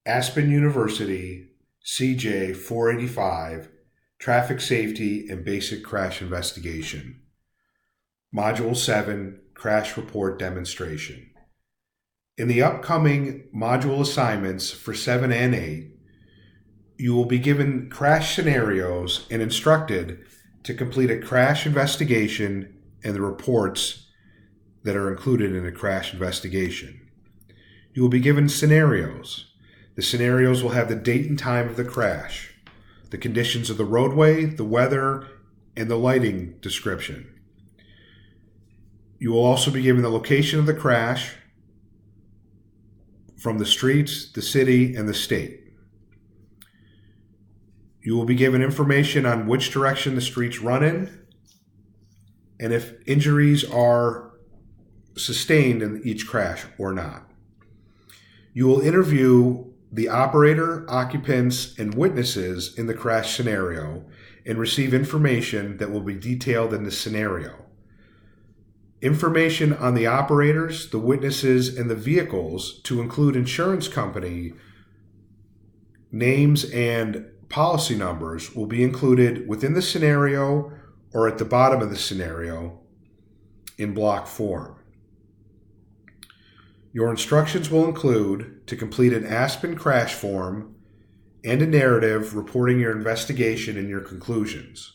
ASPEN University, CJ 485, Traffic Safety and Basic Crash Investigation. Module 7, Crash Report Demonstration. In the upcoming module assignments for 7 and 8, you will be given crash scenarios and instructed to complete a crash investigation and the reports that are included in a crash investigation. You will be given scenarios. The scenarios will have the date and time of the crash, the conditions of the roadway, the weather, and the lighting description. You will also be given the location of the crash from the streets, the city, and the state. You will be given information on which direction the streets run in, and if injuries are sustained in each crash or not. You will interview the operator, occupants, and witnesses in the crash scenario and receive information that will be detailed in the scenario. Information on the operators, the witnesses, and the vehicles, to include insurance company names and policy numbers, will be included within the scenario or at the bottom of the scenario in block form. Your instructions will include to complete an ASPEN crash form and a narrative reporting your investigation and your conclusions.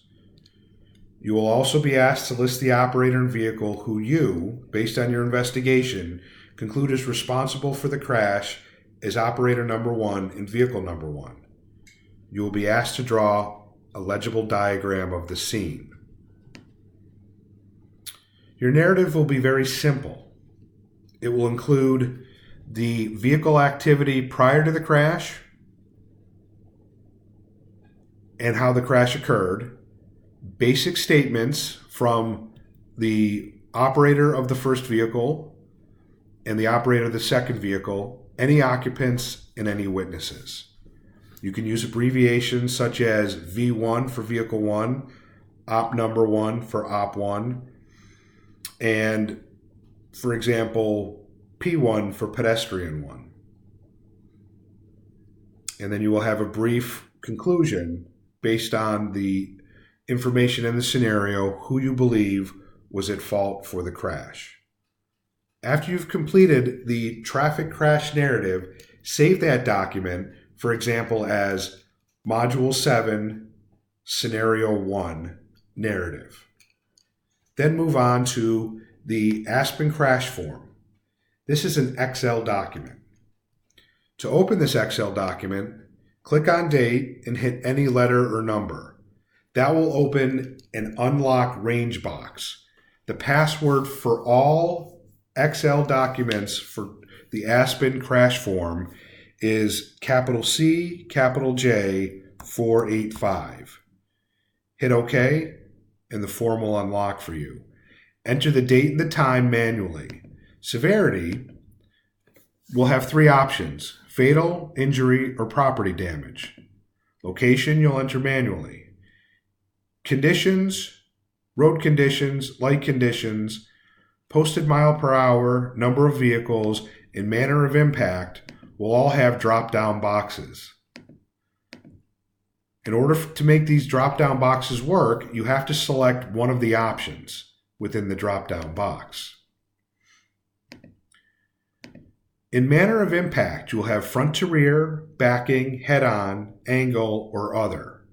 You will also be asked to list the operator and vehicle who you, based on your investigation, conclude is responsible for the crash as operator number 1 and vehicle number 1. You will be asked to draw a legible diagram of the scene. Your narrative will be very simple. It will include the vehicle activity prior to the crash and how the crash occurred, basic statements from the operator of the first vehicle and the operator of the second vehicle, any occupants, and any witnesses. You can use abbreviations such as V1 for Vehicle 1, Op number 1 for Op 1, and, for example, P1 for Pedestrian 1. And then you will have a brief conclusion based on the information in the scenario, who you believe was at fault for the crash. After you've completed the traffic crash narrative, save that document, for example, as Module 7, Scenario 1, Narrative. Then move on to the ASPEN crash form. This is an Excel document. To open this Excel document, click on Date and hit any letter or number. That will open an unlock range box. The password for all Excel documents for the ASPEN crash form is capital C, capital J, 485. Hit OK, and the form will unlock for you. Enter the date and the time manually. Severity will have 3 options: fatal, injury, or property damage. Location you'll enter manually. Conditions, road conditions, light conditions, posted mile per hour, number of vehicles, and manner of impact will all have drop-down boxes. In order to make these drop-down boxes work, you have to select one of the options within the drop-down box. In manner of impact, you will have front to rear, backing, head-on, angle, or other.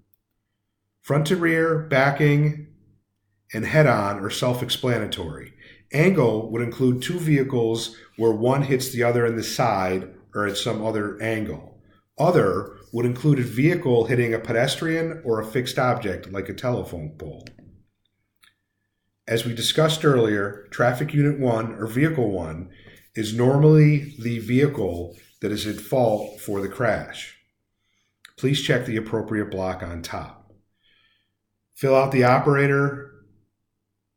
Front to rear, backing, and head-on are self-explanatory. Angle would include 2 vehicles where one hits the other in the side or at some other angle. Other would include a vehicle hitting a pedestrian or a fixed object like a telephone pole. As we discussed earlier, Traffic Unit 1 or Vehicle 1 is normally the vehicle that is at fault for the crash. Please check the appropriate block on top. Fill out the operator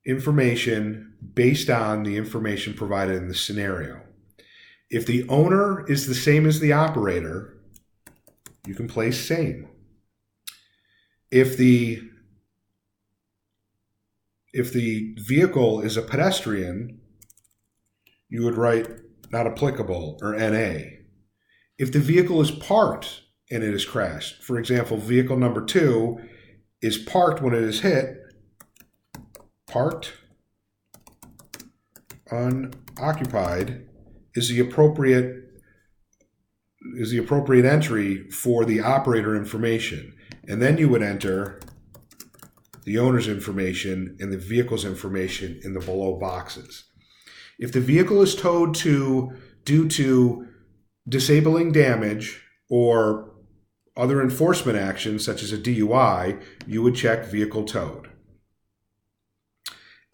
information based on the information provided in the scenario. If the owner is the same as the operator, you can place same. If the vehicle is a pedestrian, you would write not applicable or NA. If the vehicle is parked and it is crashed, for example, vehicle number 2 is parked when it is hit, parked, unoccupied is the appropriate entry for the operator information. And then you would enter the owner's information and the vehicle's information in the below boxes. If the vehicle is towed due to disabling damage or other enforcement actions such as a DUI, you would check vehicle towed.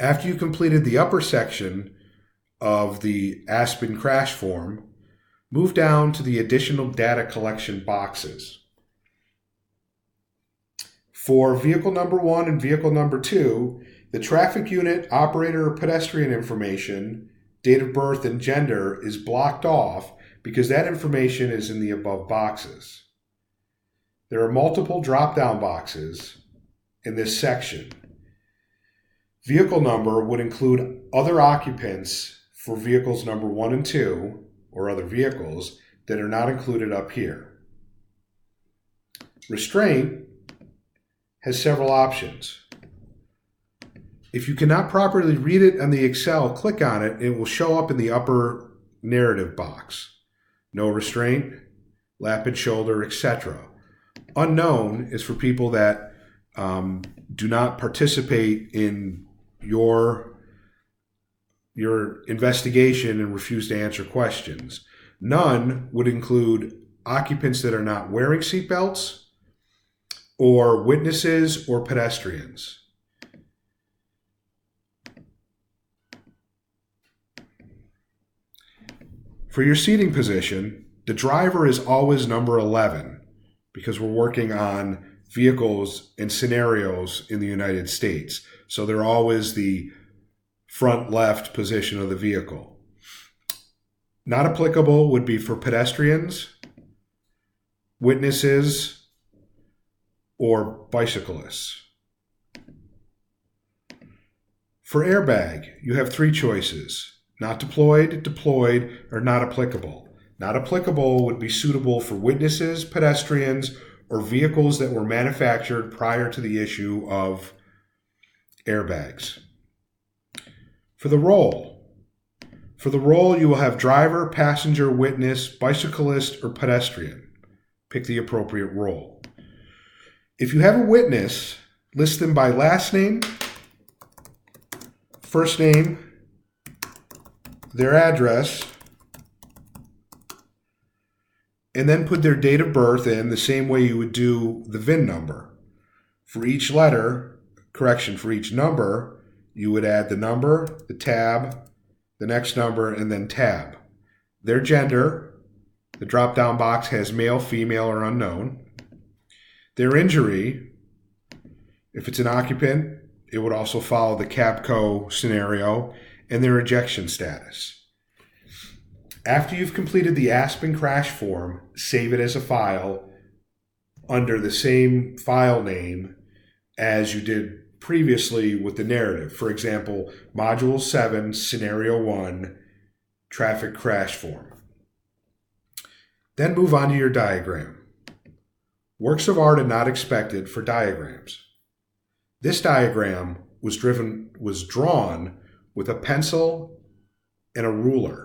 After you completed the upper section of the ASPEN crash form, move down to the additional data collection boxes. For vehicle number 1 and vehicle number 2, the traffic unit, operator, or pedestrian information, date of birth, and gender is blocked off because that information is in the above boxes. There are multiple drop-down boxes in this section. Vehicle number would include other occupants for vehicles number 1 and 2, or other vehicles that are not included up here. Restraint has several options. If you cannot properly read it on the Excel, click on it and it will show up in the upper narrative box. No restraint, lap and shoulder, etc. Unknown is for people that do not participate in your investigation and refuse to answer questions. None would include occupants that are not wearing seatbelts, or witnesses or pedestrians. For your seating position, the driver is always number 11 because we're working on vehicles and scenarios in the United States. So they're always the front left position of the vehicle. Not applicable would be for pedestrians, witnesses, or bicyclists. For airbag, you have 3 choices: not deployed, deployed, or not applicable. Not applicable would be suitable for witnesses, pedestrians, or vehicles that were manufactured prior to the issue of airbags. For the role, you will have driver, passenger, witness, bicyclist, or pedestrian. Pick the appropriate role. If you have a witness, list them by last name, first name, their address, and then put their date of birth in the same way you would do the VIN number. For each number, you would add the number, the tab, the next number, and then tab. Their gender, the drop-down box has male, female, or unknown. Their injury, if it's an occupant, it would also follow the CABCO scenario, and their ejection status. After you've completed the ASPEN crash form, save it as a file under the same file name as you did previously with the narrative. For example, Module 7, Scenario 1, Traffic Crash Form. Then move on to your diagram. Works of art are not expected for diagrams. This diagram was drawn with a pencil and a ruler.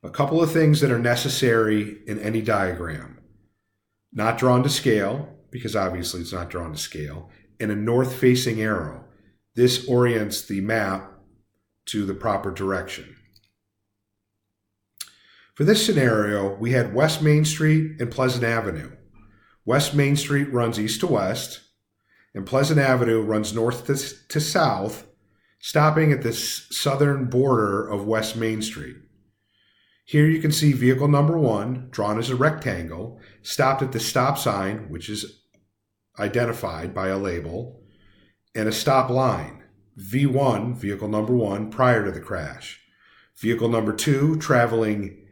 A couple of things that are necessary in any diagram: not drawn to scale, because obviously it's not drawn to scale, and a north-facing arrow. This orients the map to the proper direction. For this scenario, we had West Main Street and Pleasant Avenue. West Main Street runs east to west, and Pleasant Avenue runs north to south, stopping at the southern border of West Main Street. Here you can see vehicle number 1, drawn as a rectangle, stopped at the stop sign, which is identified by a label, and a stop line, V1, vehicle number 1, prior to the crash. Vehicle number 2, traveling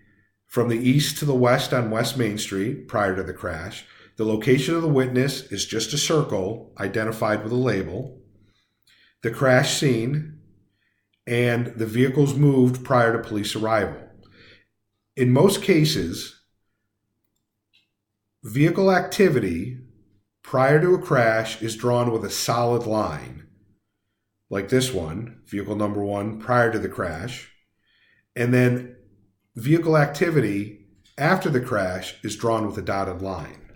from the east to the west on West Main Street, prior to the crash. The location of the witness is just a circle identified with a label. The crash scene and the vehicles moved prior to police arrival. In most cases, Vehicle activity prior to a crash is drawn with a solid line, like this one, vehicle number 1 prior to the crash, and then vehicle activity after the crash is drawn with a dotted line.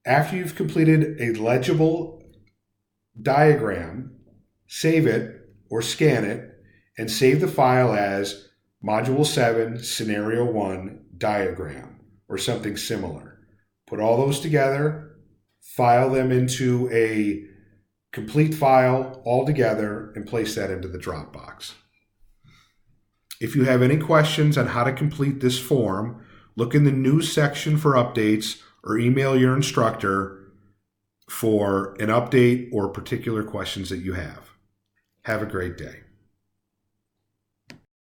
After you've completed a legible diagram, save it or scan it and save the file as Module 7 Scenario 1 Diagram or something similar. Put all those together, file them into a complete file all together, and place that into the Dropbox. If you have any questions on how to complete this form, look in the news section for updates or email your instructor for an update or particular questions that you have. Have a great day.